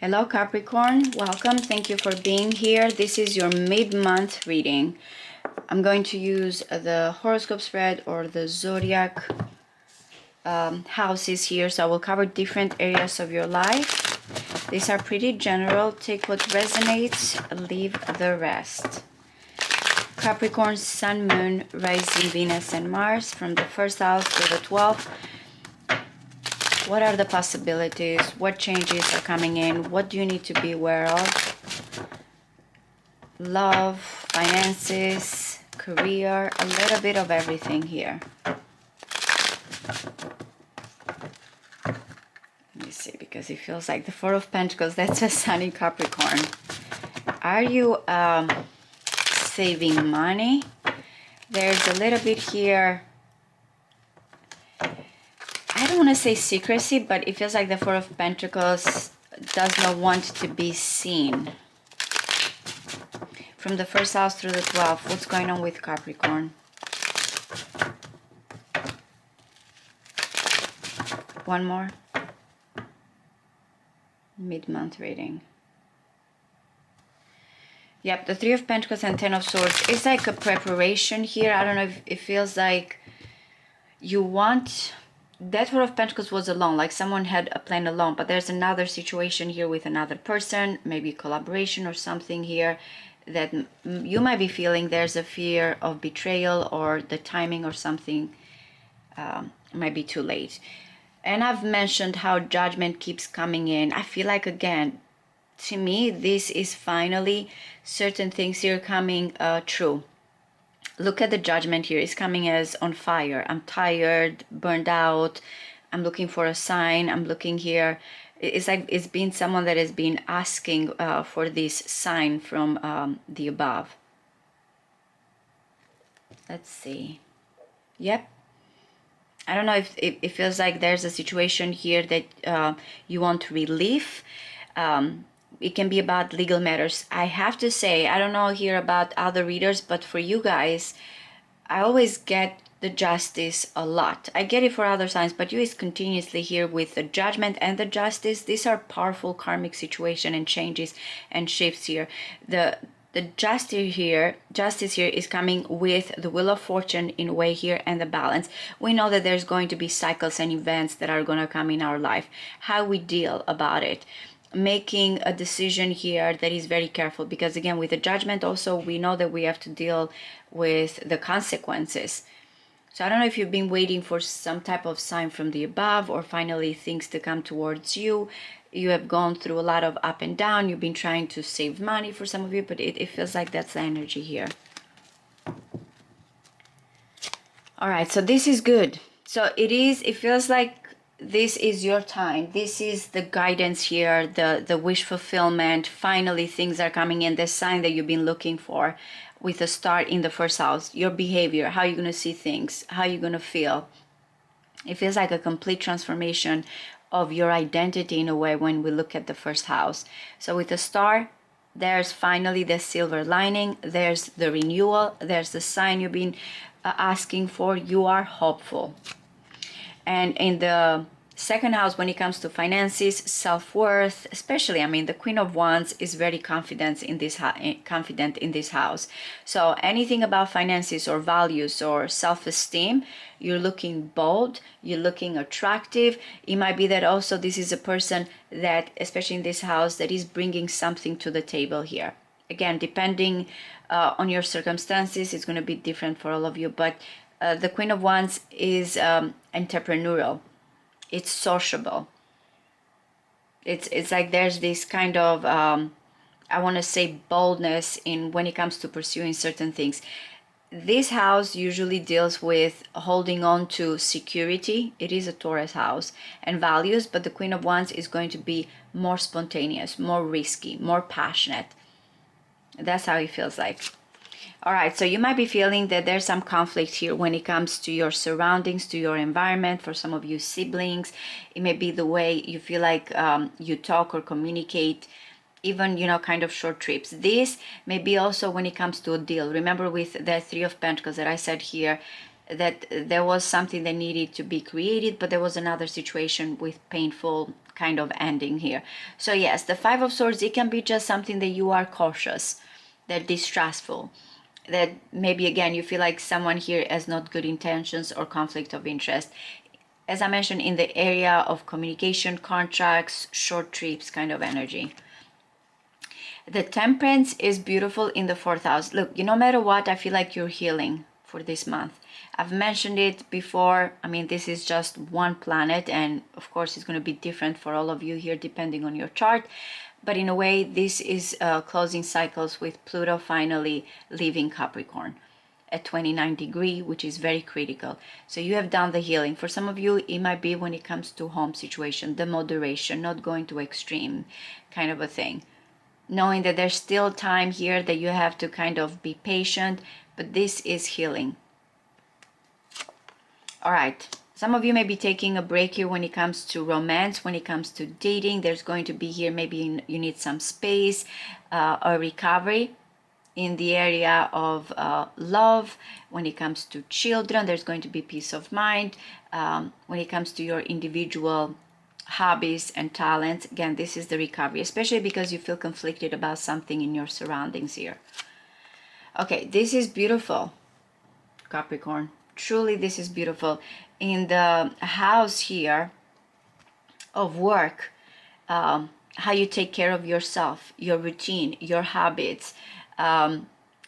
Hello Capricorn, welcome. Thank you for being here. This is your mid-month reading. I'm going to use the horoscope spread or the zodiac houses here, so I will cover different areas of your life. These are pretty general. Take what resonates, leave the rest. Capricorn, Sun, Moon, Rising, Venus and Mars from the first house to the 12th. What are the possibilities? What changes are coming in? What do you need to be aware of? Love, finances, career, a little bit of everything here. Let me see, because it feels like the Four of Pentacles, that's a Sun in Capricorn. Are you saving money? There's a little bit here. I don't want to say secrecy, but it feels like the Four of Pentacles does not want to be seen. From the first house through the 12th, what's going on with Capricorn? One more. Mid-month reading. Yep, the Three of Pentacles and Ten of Swords. It's like a preparation here. I don't know if it feels like you want... That Four of Pentacles was alone, like someone had a plan alone, but there's another situation here with another person, maybe collaboration or something here that you might be feeling there's a fear of betrayal, or the timing or something might be too late. And I've mentioned how judgment keeps coming in. I feel like, again, to me, this is finally certain things here coming true. Look at the judgment here. It's coming as on fire. I'm tired, burned out. I'm looking for a sign. I'm looking here. It's like it's been someone that has been asking for this sign from the above. Let's see. Yep. I don't know if it feels like there's a situation here that you want relief. It can be about legal matters. I have to say, I don't know here about other readers, but for you guys, I always get the Justice a lot. I get it for other signs, but you is continuously here with the Judgment and the Justice. These are powerful karmic situation and changes and shifts here. The justice here is coming with the Wheel of Fortune in a way here, and the Balance. We know that there's going to be cycles and events that are going to come in our life. How we deal about it, making a decision here that is very careful, because again, with the Judgment also, we know that we have to deal with the consequences. So I don't know if you've been waiting for some type of sign from the above, or finally things to come towards you. You have gone through a lot of up and down. You've been trying to save money for some of you, but it feels like that's the energy here. All right, so this is good. So it feels like this is your time. This is the guidance here, the wish fulfillment. Finally, things are coming in, the sign that you've been looking for, with a start in the first house. Your behavior, how you're going to see things, how you're going to feel. It feels like a complete transformation of your identity in a way when we look at the first house. So with the star, there's finally the silver lining. There's the renewal. There's the sign you've been asking for. You are hopeful. And in the second house, when it comes to finances, self-worth, especially, I mean, the Queen of Wands is very confident in this house. So anything about finances or values or self-esteem, you're looking bold, you're looking attractive. It might be that also this is a person that, especially in this house, that is bringing something to the table here. Again, depending on your circumstances, it's going to be different for all of you, but the Queen of Wands is entrepreneurial. It's sociable. It's like there's this kind of I want to say boldness in when it comes to pursuing certain things. This house usually deals with holding on to security. It is a Taurus house, and values, but the Queen of Wands is going to be more spontaneous, more risky, more passionate. That's how it feels like. All right, so you might be feeling that there's some conflict here when it comes to your surroundings, to your environment. For some of you, siblings, it may be the way you feel like you talk or communicate, even, you know, kind of short trips. This may be also when it comes to a deal. Remember with the Three of Pentacles that I said here, that there was something that needed to be created, but there was another situation with painful kind of ending here. So yes, the Five of Swords, it can be just something that you are cautious, that distrustful, that maybe again you feel like someone here has not good intentions or conflict of interest. As I mentioned, in the area of communication, contracts, short trips kind of energy. The Temperance is beautiful in the 4th house. Look, no matter what, I feel like you're healing for this month. I've mentioned it before. I mean, this is just one planet, and of course it's going to be different for all of you here depending on your chart. But in a way, this is closing cycles with Pluto finally leaving Capricorn at 29 degree, which is very critical. So you have done the healing. For some of you, it might be when it comes to home situation, the moderation, not going to extreme kind of a thing. Knowing that there's still time here that you have to kind of be patient, but this is healing. All right. Some of you may be taking a break here when it comes to romance, when it comes to dating. There's going to be here, maybe you need some space, or recovery in the area of love. When it comes to children, there's going to be peace of mind. When it comes to your individual hobbies and talents, again, this is the recovery, especially because you feel conflicted about something in your surroundings here. Okay, this is beautiful, Capricorn. Truly, this is beautiful. In the house here of work, how you take care of yourself, your routine, your habits.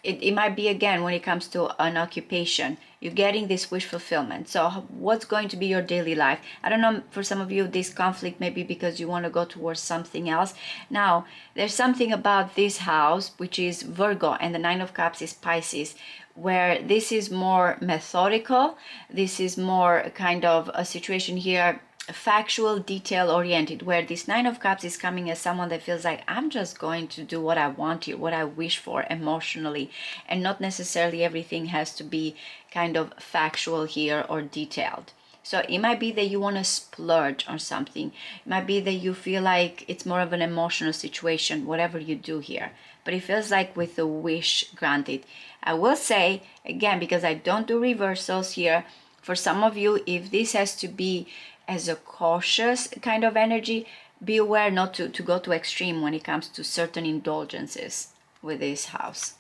It might be, again, when it comes to an occupation, you're getting this wish fulfillment. So what's going to be your daily life? I don't know, for some of you, this conflict may be because you want to go towards something else. Now, there's something about this house, which is Virgo, and the Nine of Cups is Pisces, where this is more methodical. This is more kind of a situation here, factual, detail oriented, where this Nine of Cups is coming as someone that feels like, I'm just going to do what I want here, what I wish for emotionally, and not necessarily everything has to be kind of factual here or detailed. So it might be that you want to splurge on something. It might be that you feel like it's more of an emotional situation, whatever you do here. But it feels like with a wish granted. I will say, again, because I don't do reversals here, for some of you, if this has to be as a cautious kind of energy, be aware not to go to extreme when it comes to certain indulgences with this house.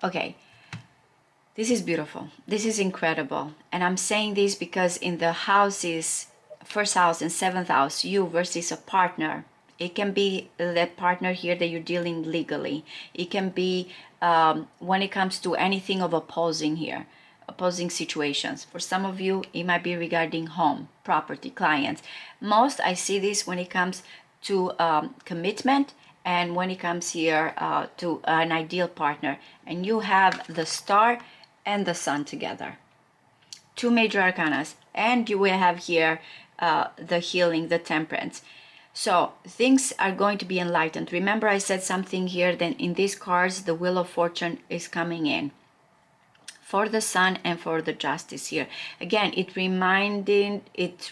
Okay, this is beautiful. This is incredible. And I'm saying this because in the houses, 1st house and 7th house, you versus a partner. It can be that partner here that you're dealing legally. It can be when it comes to anything of opposing here, opposing situations. For some of you, it might be regarding home, property, clients. Most I see this when it comes to commitment, and when it comes here to an ideal partner. And you have the Star and the Sun together. Two major arcanas. And you will have here the healing, the Temperance. So things are going to be enlightened. Remember, I said something here, then in these cards, the Wheel of Fortune is coming in for the Sun and for the Justice here. Again, it's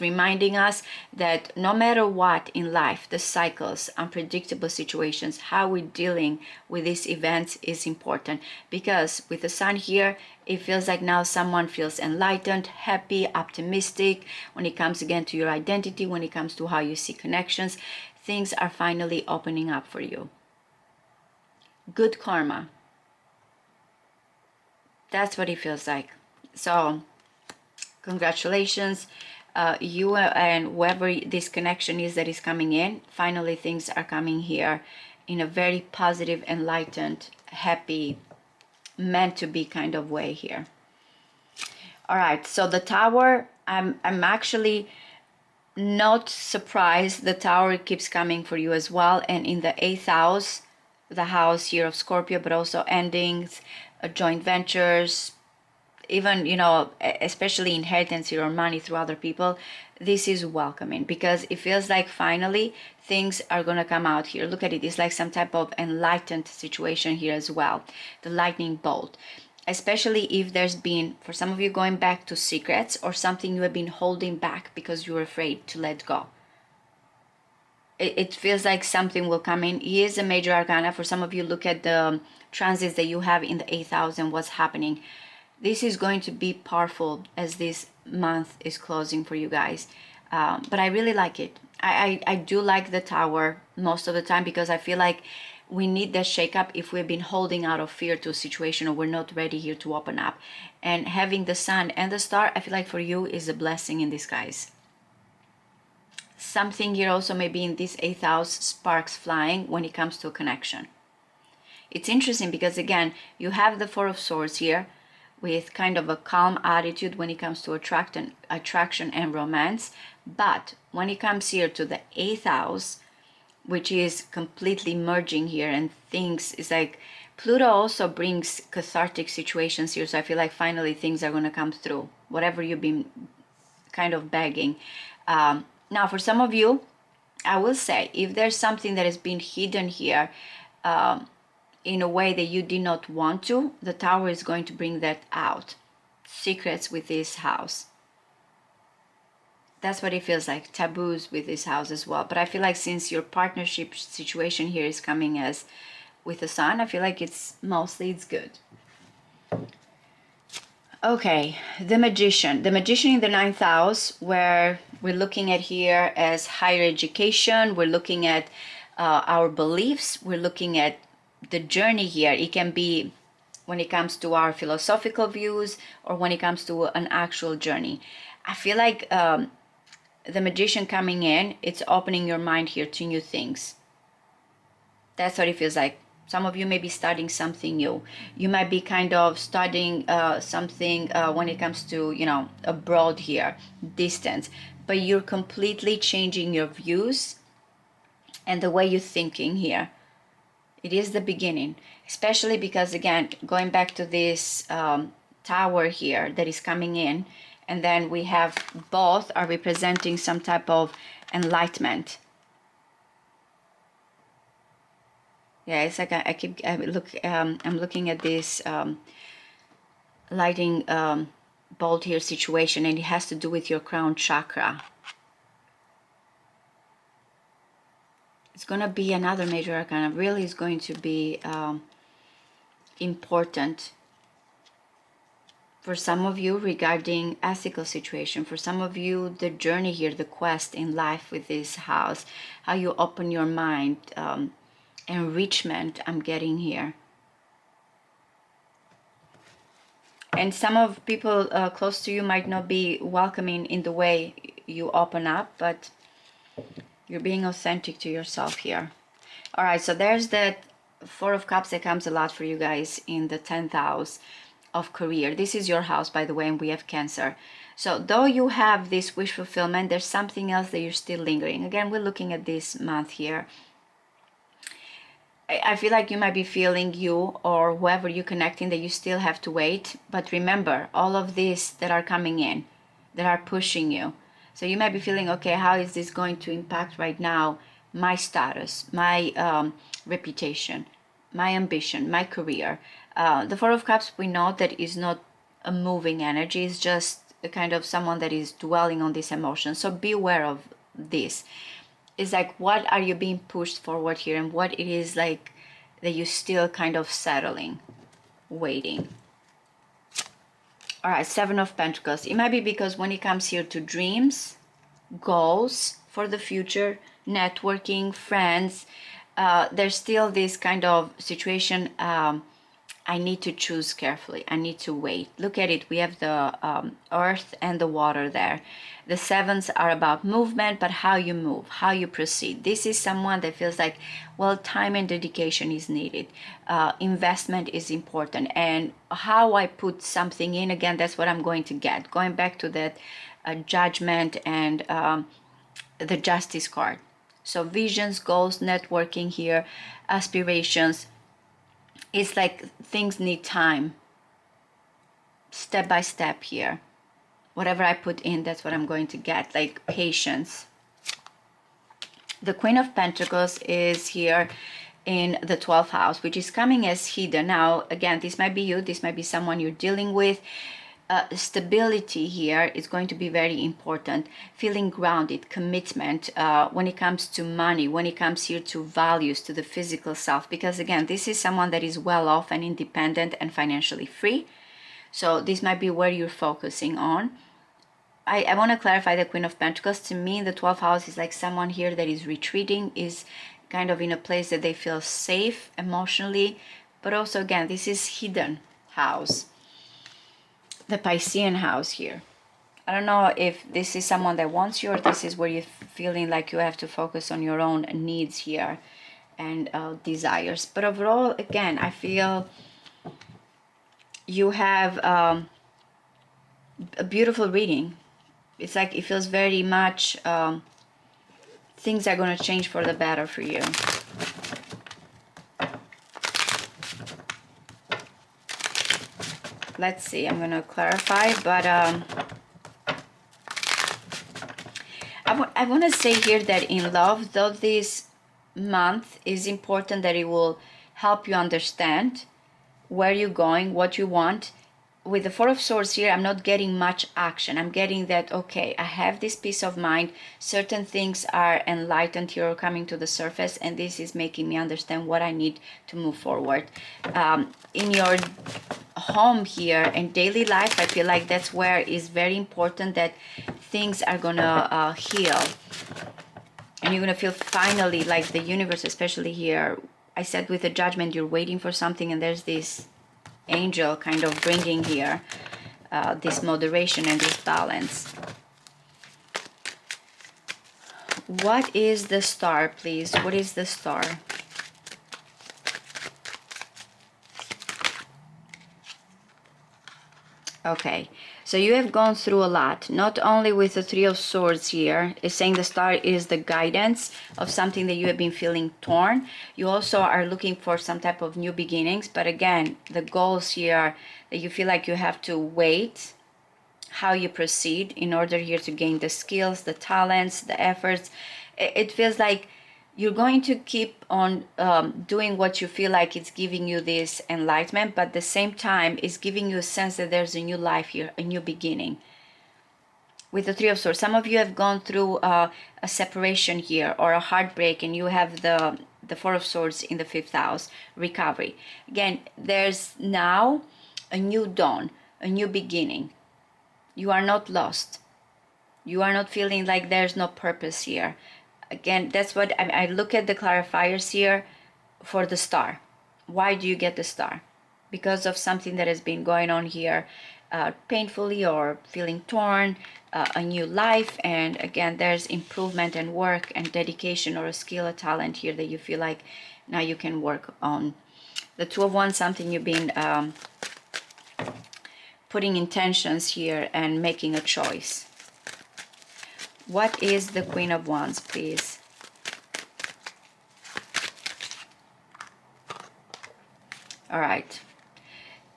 reminding us that no matter what in life, the cycles, unpredictable situations, how we're dealing with these events is important. Because with the Sun here, it feels like now someone feels enlightened, happy, optimistic. When it comes again to your identity, when it comes to how you see connections, things are finally opening up for you. Good karma. That's what it feels like. So congratulations, you and whoever this connection is that is coming in. Finally, things are coming here in a very positive, enlightened, happy, meant to be kind of way here. All right, so the Tower, I'm actually not surprised. The Tower keeps coming for you as well. And in the 8th house, the house here of Scorpio, but also endings, joint ventures, even, especially inheritance here or money through other people. This is welcoming because it feels like finally things are going to come out here. Look at it. It's like some type of enlightened situation here as well. The lightning bolt, especially if there's been, for some of you, going back to secrets or something you have been holding back because you were afraid to let go. It feels like something will come in. He is a major arcana. For some of you, look at the transits that you have in the 8th house and what's happening. This is going to be powerful as this month is closing for you guys. But I really like it. I do like the Tower most of the time, because I feel like we need that shake-up if we've been holding out of fear to a situation, or we're not ready here to open up. And having the Sun and the Star, I feel like for you is a blessing in disguise. Something here also maybe in this 8th house sparks flying when it comes to a connection. It's interesting because again, you have the Four of Swords here with kind of a calm attitude when it comes to attraction and romance. But when it comes here to the 8th house, which is completely merging here, and things is like Pluto also brings cathartic situations here. So I feel like finally things are going to come through, whatever you've been kind of begging. Now, for some of you, I will say, if there's something that has been hidden here in a way that you did not want to, the Tower is going to bring that out. Secrets with this house. That's what it feels like. Taboos with this house as well. But I feel like since your partnership situation here is coming as with the Sun, I feel like it's good. Okay, the Magician. The Magician in the 9th house, where we're looking at here as higher education. We're looking at our beliefs. We're looking at the journey here. It can be when it comes to our philosophical views, or when it comes to an actual journey. I feel like the Magician coming in, it's opening your mind here to new things. That's what it feels like. Some of you may be studying something new. You might be kind of studying something when it comes to, abroad here, distance. But you're completely changing your views and the way you're thinking here. It is the beginning, especially because, again, going back to this Tower here that is coming in, and then we have both are representing some type of enlightenment. Yeah, it's like I'm looking at this lighting bolt here situation, and it has to do with your crown chakra. It's going to be another major arcana. Really is going to be important for some of you regarding ethical situation. For some of you, the journey here, the quest in life with this house, how you open your mind, enrichment I'm getting here. And some of people close to you might not be welcoming in the way you open up, but you're being authentic to yourself here. All right, so there's that Four of Cups that comes a lot for you guys in the 10th house of career. This is your house, by the way, and we have Cancer. So though you have this wish fulfillment, there's something else that you're still lingering. Again, we're looking at this month here. I feel like you might be feeling, you or whoever you're connecting, that you still have to wait. But remember, all of these that are coming in, that are pushing you. So you might be feeling, okay, how is this going to impact right now my status, my reputation, my ambition, my career? The Four of Cups, we know that is not a moving energy. It's just a kind of someone that is dwelling on this emotion. So be aware of this. It's like, what are you being pushed forward here, and what it is like that you're still kind of settling, waiting. All right, Seven of Pentacles. It might be because when it comes here to dreams, goals for the future, networking, friends, there's still this kind of situation. I need to choose carefully. I need to wait. Look at it. We have the earth and the water there. The sevens are about movement, but how you move, how you proceed. This is someone that feels like, well, time and dedication is needed. Investment is important. And how I put something in, again, that's what I'm going to get. Going back to that judgment and the justice card. So visions, goals, networking here, aspirations. It's like things need time, step by step here. Whatever I put in, that's what I'm going to get, like patience. The Queen of Pentacles is here in the 12th house, which is coming as hidden. Now, again, this might be you, this might be someone you're dealing with. Stability here is going to be very important. Feeling grounded, commitment when it comes to money, when it comes here to values, to the physical self. Because again, this is someone that is well off and independent and financially free. So this might be where you're focusing on. I want to clarify the Queen of Pentacles. To me, the 12th house is like someone here that is retreating, is kind of in a place that they feel safe emotionally. But also, again, this is hidden house, the Piscean house here. I don't know if this is someone that wants you, or this is where you're feeling like you have to focus on your own needs here and desires. But overall, again, I feel you have a beautiful reading. It's like it feels very much things are going to change for the better for you. Let's see, I'm going to clarify, but I want to say here that in love, though this month is important, that it will help you understand where you're going, what you want. With the Four of Swords here, I'm not getting much action. I'm getting that, okay, I have this peace of mind. Certain things are enlightened here or coming to the surface, and this is making me understand what I need to move forward. In your home here and daily life, I feel like that's where it's very important that things are gonna heal. And you're gonna feel finally like the universe, especially here. I said with the Judgment, you're waiting for something, and there's this angel kind of bringing here this moderation and this balance. What is the star, please? What is the star? Okay, so you have gone through a lot, not only with the Three of Swords here, is saying the star is the guidance of something that you have been feeling torn. You also are looking for some type of new beginnings, but again, the goals here are that you feel like you have to wait how you proceed in order here to gain the skills, the talents, the efforts. It feels like you're going to keep on doing what you feel like it's giving you this enlightenment, but at the same time it's giving you a sense that there's a new life here, a new beginning. With the Three of Swords, some of you have gone through a separation here or a heartbreak, and you have the Four of Swords in the 5th house, recovery. Again, there's now a new dawn, a new beginning. You are not lost. You are not feeling like there's no purpose here. Again, that's what I look at the clarifiers here for the star. Why do you get the star? Because of something that has been going on here painfully or feeling torn, a new life. And again, there's improvement and work and dedication or a skill, a talent here that you feel like now you can work on. The Two of Wands, something you've been putting intentions here and making a choice. What is the Queen of Wands, please? All right.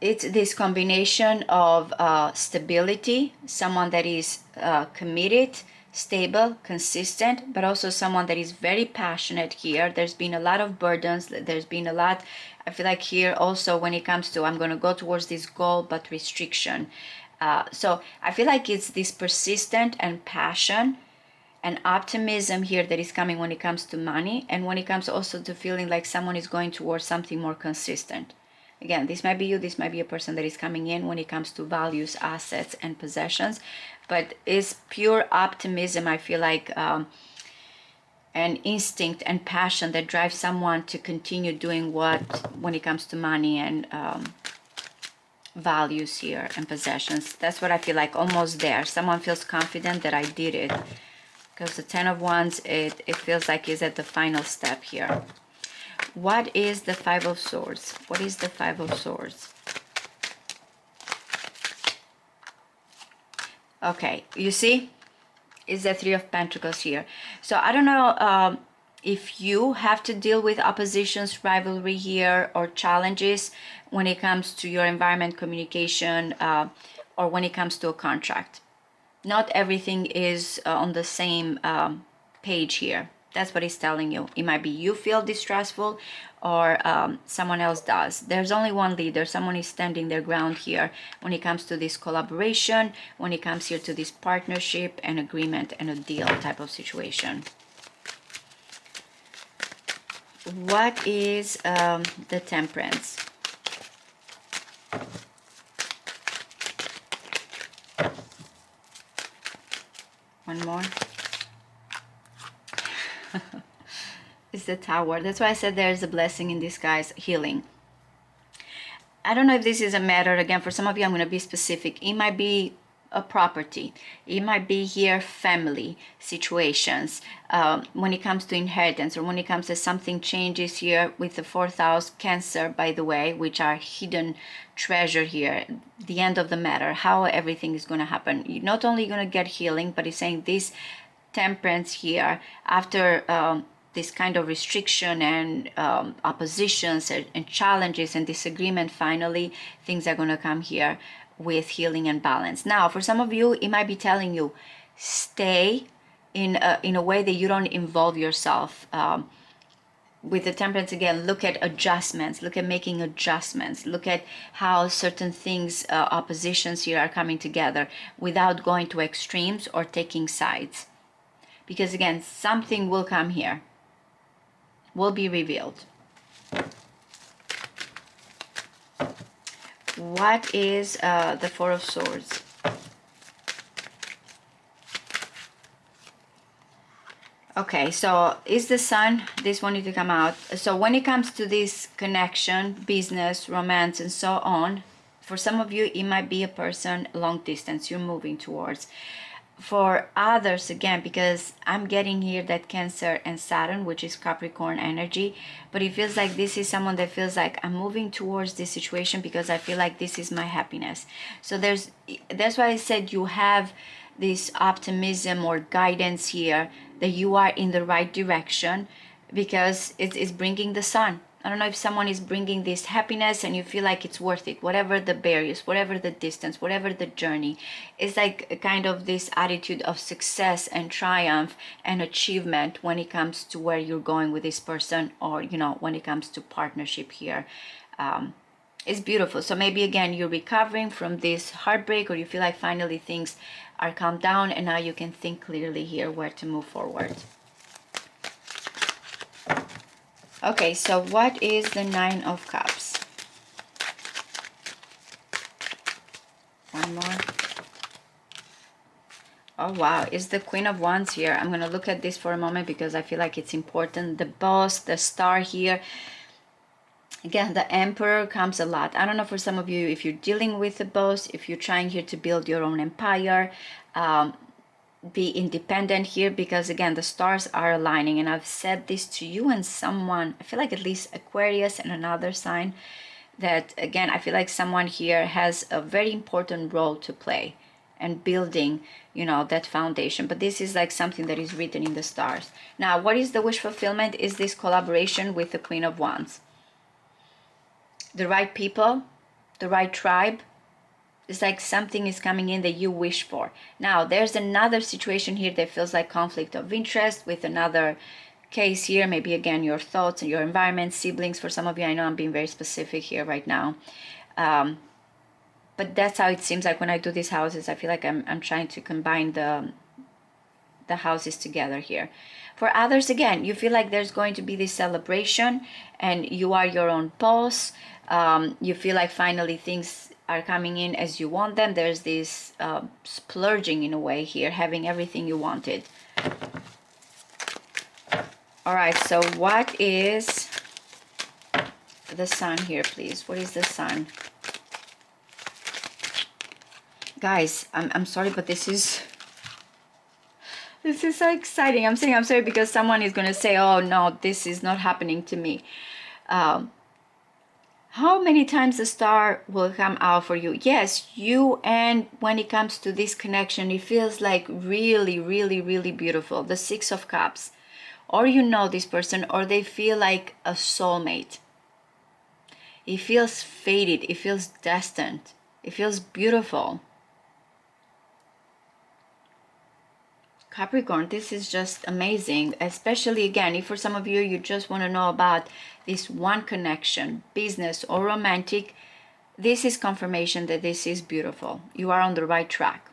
It's this combination of stability, someone that is committed, stable, consistent, but also someone that is very passionate here. There's been a lot of burdens. There's been a lot, I feel like here also when it comes to, I'm going to go towards this goal, but restriction. So I feel like it's this persistent and passion and optimism here that is coming when it comes to money, and when it comes also to feeling like someone is going towards something more consistent. Again, this might be you, this might be a person that is coming in when it comes to values, assets, and possessions, but it's pure optimism, I feel like, and instinct and passion that drives someone to continue doing what when it comes to money and values here and possessions. That's what I feel like, almost there. Someone feels confident that I did it, because the Ten of Wands, it feels like is at the final step here. What is the Five of Swords? What is the Five of Swords? Okay, you see, is the Three of Pentacles here. So I don't know if you have to deal with oppositions, rivalry here, or challenges when it comes to your environment, communication, or when it comes to a contract. Not everything is on the same page here. That's what it's telling you. It might be you feel distrustful, or someone else does. There's only one leader. Someone is standing their ground here when it comes to this collaboration, when it comes here to this partnership and agreement and a deal type of situation. What is the Temperance? One more. It's the Tower. That's why I said there's a blessing in disguise, healing. I don't know if this is a matter, again, for some of you, I'm going to be specific. It might be a property. It might be here family situations. When it comes to inheritance, or when it comes to something changes here with the fourth house, Cancer, by the way, which are hidden treasure here, the end of the matter, how everything is going to happen. You're not only going to get healing, but it's saying this Temperance here, after this kind of restriction and oppositions and challenges and disagreement, finally things are going to come here with healing and balance. Now for some of you, it might be telling you stay in a way that you don't involve yourself. With the Temperance, again, look at adjustments, look at making adjustments, look at how certain things, oppositions here are coming together without going to extremes or taking sides. Because again, something will come here, will be revealed. What is the Four of Swords? Okay, so is the Sun, this wanted to come out. So when it comes to this connection, business, romance, and so on, for some of you, it might be a person long distance you're moving towards. For others, again, because I'm getting here that Cancer and Saturn, which is Capricorn energy, but it feels like this is someone that feels like I'm moving towards this situation because I feel like this is my happiness. So that's why I said you have this optimism or guidance here that you are in the right direction, because it's bringing the Sun. I don't know if someone is bringing this happiness and you feel like it's worth it, whatever the barriers, whatever the distance, whatever the journey. It's like a kind of this attitude of success and triumph and achievement when it comes to where you're going with this person, or, you know, when it comes to partnership here. It's beautiful. So maybe again, you're recovering from this heartbreak, or you feel like finally things are calmed down and now you can think clearly here where to move forward. Okay, so what is the Nine of Cups? One more. Oh wow, it's the Queen of Wands here. I'm going to look at this for a moment because I feel like it's important. The Boss, the Star here. Again, the Emperor comes a lot. I don't know for some of you if you're dealing with the Boss, if you're trying here to build your own empire, be independent here, because again the stars are aligning, and I've said this to you and someone, I feel like at least Aquarius and another sign, that again I feel like someone here has a very important role to play and building, you know, that foundation. But this is like something that is written in the stars. Now what is the wish fulfillment? Is this collaboration with the Queen of Wands, the right people, the right tribe. It's like something is coming in that you wish for. Now, there's another situation here that feels like conflict of interest with another case here. Maybe, again, your thoughts and your environment, siblings. For some of you, I know I'm being very specific here right now. But that's how it seems like when I do these houses. I feel like I'm trying to combine the houses together here. For others, again, you feel like there's going to be this celebration and you are your own boss. You feel like finally things are coming in as you want them. There's this splurging in a way here, having everything you wanted. All right, so what is the Sun here, please? What is the Sun? Guys, I'm sorry, but this is so exciting. I'm saying I'm sorry because someone is going to say, oh no, this is not happening to me. How many times the star will come out for you? Yes, you, and when it comes to this connection, it feels like really, really, really beautiful. The Six of Cups. Or you know this person, or they feel like a soulmate. It feels fated. It feels destined. It feels beautiful. Capricorn, this is just amazing, especially again, if for some of you, you just want to know about this one connection, business or romantic, this is confirmation that this is beautiful. You are on the right track.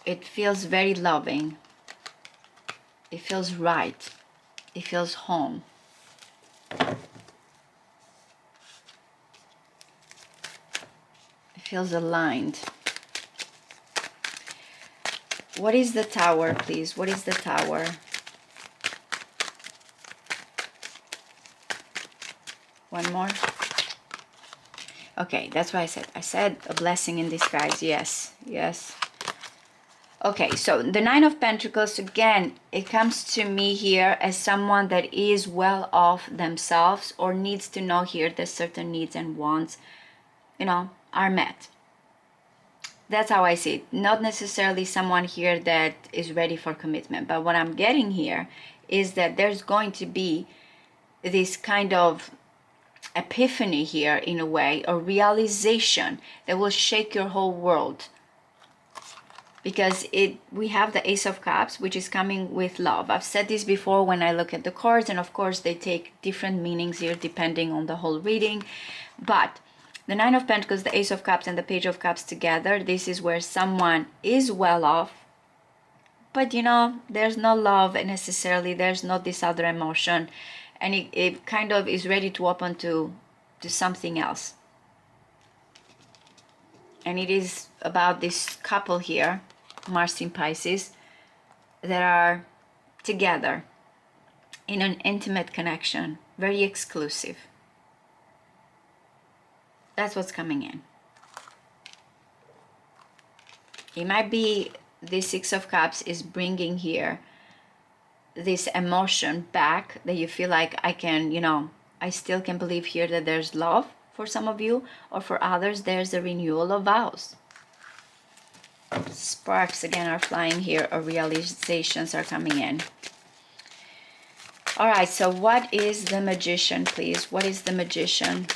It feels very loving. It feels right. It feels home. It feels aligned. What is the Tower, please? What is the Tower? One more. Okay, that's what I said. I said a blessing in disguise. Yes, yes. Okay, so the Nine of Pentacles, again, it comes to me here as someone that is well off themselves or needs to know here that certain needs and wants, you know, are met. That's how I see it. Not necessarily someone here that is ready for commitment, but what I'm getting here is that there's going to be this kind of epiphany here in a way, or realization that will shake your whole world. Because we have the Ace of Cups, which is coming with love. I've said this before when I look at the cards, and of course they take different meanings here depending on the whole reading. But the Nine of Pentacles, the Ace of Cups, and the Page of Cups together, this is where someone is well off, but you know, there's no love necessarily, there's not this other emotion, and it kind of is ready to open to something else. And it is about this couple here, Mars in Pisces, that are together in an intimate connection, very exclusive. That's what's coming in. It might be the Six of Cups is bringing here this emotion back, that you feel like I can, you know, I still can believe here that there's love for some of you, or for others there's a renewal of vows. Sparks again are flying here, or realizations are coming in. All right, so what is the Magician, please? What is the Magician?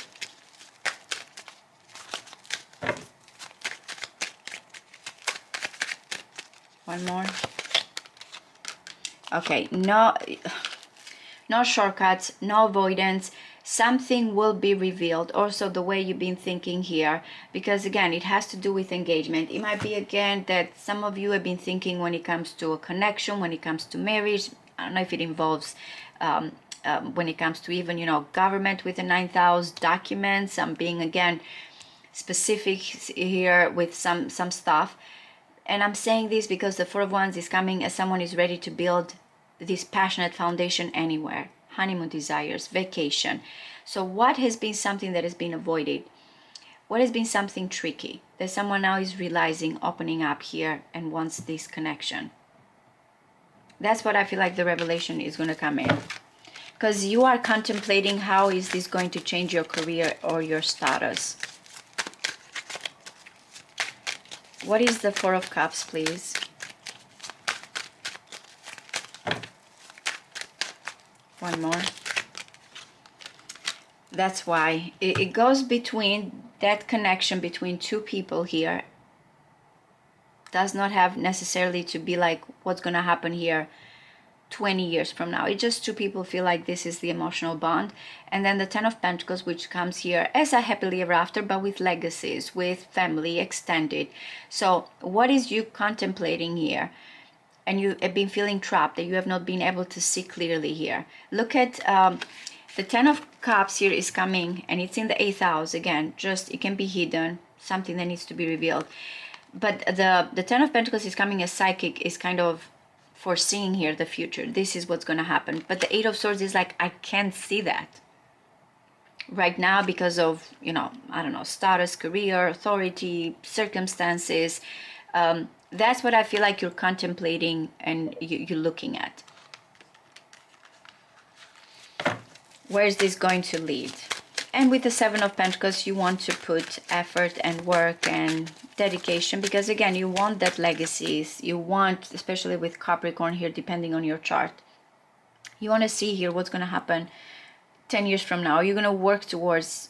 One more. Okay, no shortcuts, no avoidance. Something will be revealed. Also the way you've been thinking here, because again, it has to do with engagement. It might be again that some of you have been thinking when it comes to a connection, when it comes to marriage. I don't know if it involves when it comes to even, you know, government with the 9th house, documents. I'm being again specific here with some stuff. And I'm saying this because the Four of Wands is coming as someone is ready to build this passionate foundation anywhere. Honeymoon desires, vacation. So what has been something that has been avoided? What has been something tricky that someone now is realizing, opening up here and wants this connection? That's what I feel like the revelation is going to come in. Because you are contemplating how is this going to change your career or your status. What is the Four of Cups, please? One more. That's why it goes between that connection between two people here. Does not have necessarily to be like what's going to happen here 20 years from now. It's just two people feel like this is the emotional bond. And then the Ten of Pentacles, which comes here as a happily ever after, but with legacies, with family, extended. So what is you contemplating here? And you have been feeling trapped, that you have not been able to see clearly here. Look at the Ten of Cups here is coming, and it's in the 8th house. Again, just it can be hidden, something that needs to be revealed. But the Ten of Pentacles is coming as psychic, is kind of foreseeing here the future. This is what's going to happen. But the Eight of Swords is like, I can't see that right now because of, you know, I don't know, status, career, authority, circumstances. That's what I feel like you're contemplating and you're looking at. Where is this going to lead? And with the Seven of Pentacles, you want to put effort and work and dedication, because again, you want that legacies. You want, especially with Capricorn here, depending on your chart, you want to see here what's going to happen 10 years from now. You're going to work towards,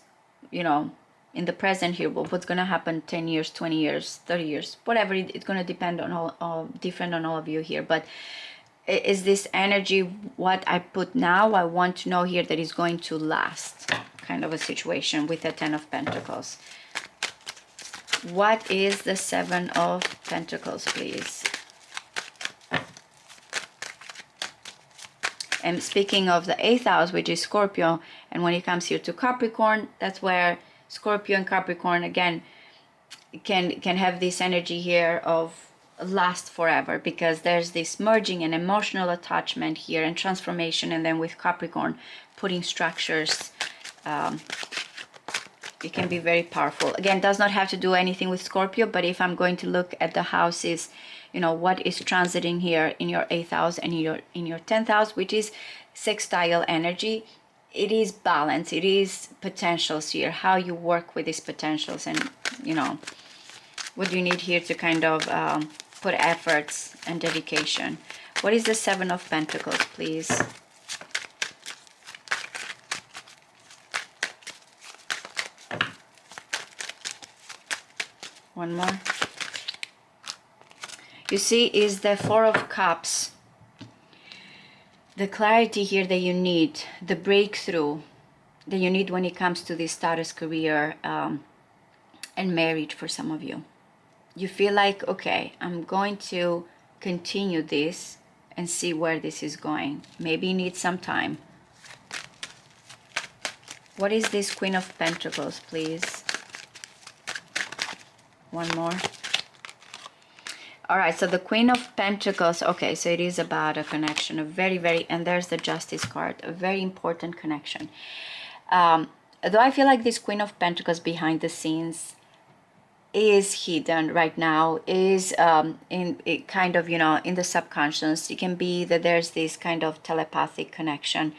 you know, in the present here, but what's going to happen 10 years, 20 years, 30 years, whatever. It's going to depend on all different on all of you here. But is this energy what I put now? I want to know here that is going to last, kind of a situation with the Ten of Pentacles. What is the Seven of Pentacles, please? And speaking of the 8th house, which is Scorpio, and when it comes here to Capricorn, that's where Scorpio and Capricorn again can have this energy here of last forever, because there's this merging and emotional attachment here and transformation, and then with Capricorn putting structures, it can be very powerful. Again, does not have to do anything with Scorpio, but if I'm going to look at the houses, you know, what is transiting here in your 8th house and in your 10th house, which is sextile energy, it is balance, it is potentials here, how you work with these potentials, and you know, what do you need here to kind of put efforts and dedication. What is the 7 of Pentacles, please? One more. You see, is the 4 of Cups. The clarity here that you need, the breakthrough that you need when it comes to this status, career, and marriage for some of you. You feel like, okay, I'm going to continue this and see where this is going. Maybe you need some time. What is this Queen of Pentacles, please? One more. All right, so the Queen of Pentacles, okay, so it is about a connection, a very, very, and there's the Justice card, a very important connection. Though I feel like this Queen of Pentacles behind the scenes is hidden right now, is in it kind of, you know, in the subconscious. It can be that there's this kind of telepathic connection.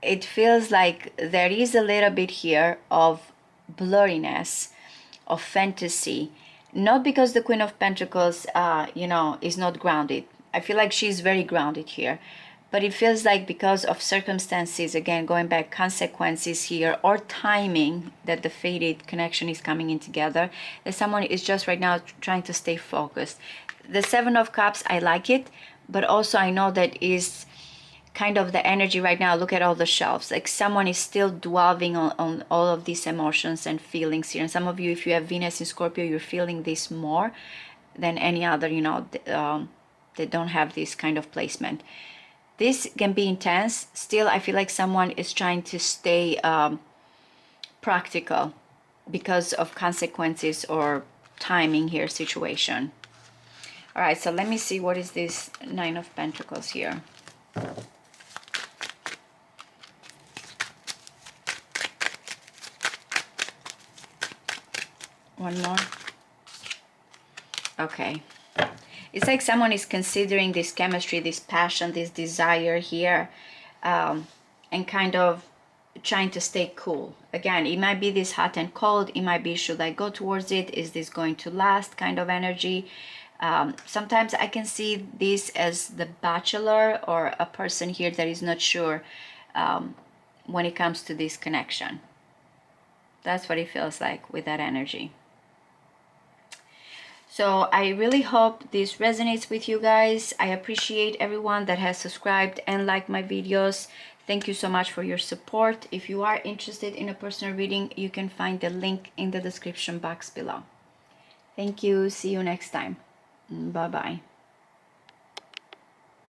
It feels like there is a little bit here of blurriness, of fantasy. Not because the Queen of Pentacles, you know, is not grounded. I feel like she's very grounded here. But it feels like because of circumstances, again, going back, consequences here, or timing, that the fated connection is coming in together, that someone is just right now trying to stay focused. The 7 of Cups, I like it, but also I know that is kind of the energy right now. Look at all the shelves, like someone is still dwelling on all of these emotions and feelings here. And some of you, if you have Venus in Scorpio, you're feeling this more than any other, you know, they don't have this kind of placement. This can be intense. Still, I feel like someone is trying to stay practical because of consequences or timing here situation. All right, so let me see, what is this 9 of Pentacles here? One more. Okay. It's like someone is considering this chemistry, this passion, this desire here, and kind of trying to stay cool. Again, it might be this hot and cold. It might be, should I go towards it? Is this going to last kind of energy? Sometimes I can see this as the bachelor or a person here that is not sure when it comes to this connection. That's what it feels like with that energy. So I really hope this resonates with you guys. I appreciate everyone that has subscribed and liked my videos. Thank you so much for your support. If you are interested in a personal reading, you can find the link in the description box below. Thank you. See you next time. Bye-bye.